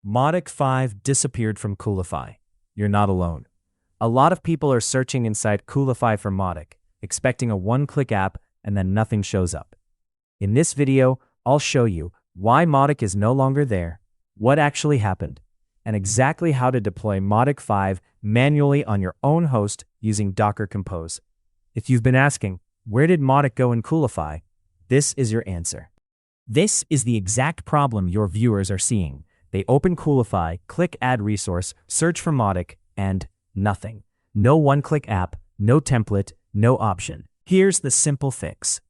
Mautic 5 disappeared from Coolify. You're not alone. A lot of people are searching inside Coolify for Mautic, expecting a one-click app and then nothing shows up. In this video, I'll show you why Mautic is no longer there, what actually happened, and exactly how to deploy Mautic 5 manually on your own host using Docker Compose. If you've been asking, where did Mautic go in Coolify? This is your answer. This is the exact problem your viewers are seeing. They open Coolify, click Add Resource, search for Mautic, and nothing. No one-click app, no template, no option. Here's the simple fix.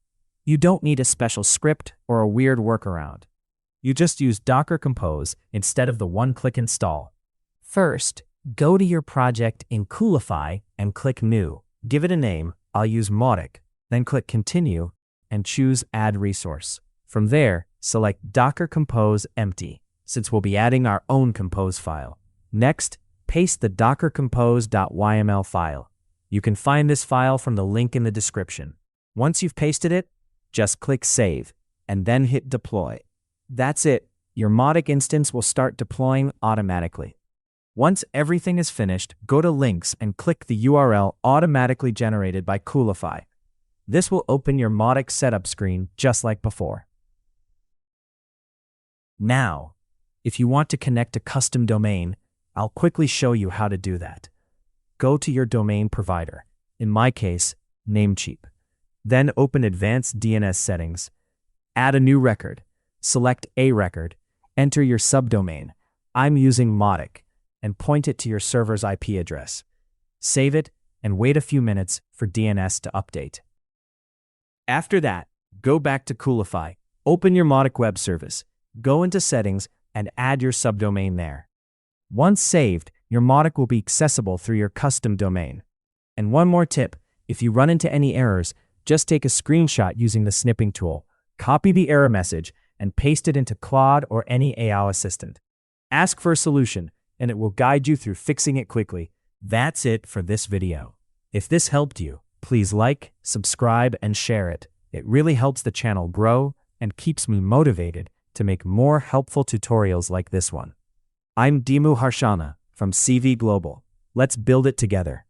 You don't need a special script or a weird workaround. You just use Docker Compose instead of the one-click install. First, go to your project in Coolify and click New. Give it a name. I'll use Mautic. Then click Continue and choose Add Resource. From there, select Docker Compose Empty, since we'll be adding our own Compose file. Next, paste the dockercompose.yml file. You can find this file from the link in the description. Once you've pasted it, just click Save, and then hit Deploy. That's it. Your Mautic instance will start deploying automatically. Once everything is finished, go to Links and click the URL automatically generated by Coolify. This will open your Mautic setup screen just like before. Now, if you want to connect a custom domain, I'll quickly show you how to do that. Go to your domain provider, in my case, Namecheap. Then open Advanced DNS Settings. Add a new record. Select a record. Enter your subdomain. I'm using Mautic, and point it to your server's IP address. Save it and wait a few minutes for DNS to update. After that, go back to Coolify. Open your Mautic web service. Go into Settings and add your subdomain there. Once saved, your Mautic will be accessible through your custom domain. And one more tip, if you run into any errors, just take a screenshot using the snipping tool, copy the error message, and paste it into Claude or any AI assistant. Ask for a solution, and it will guide you through fixing it quickly. That's it for this video. If this helped you, please like, subscribe, and share it. It really helps the channel grow and keeps me motivated to make more helpful tutorials like this one. I'm Dimmu Harshana from CeeVee Global. Let's build it together.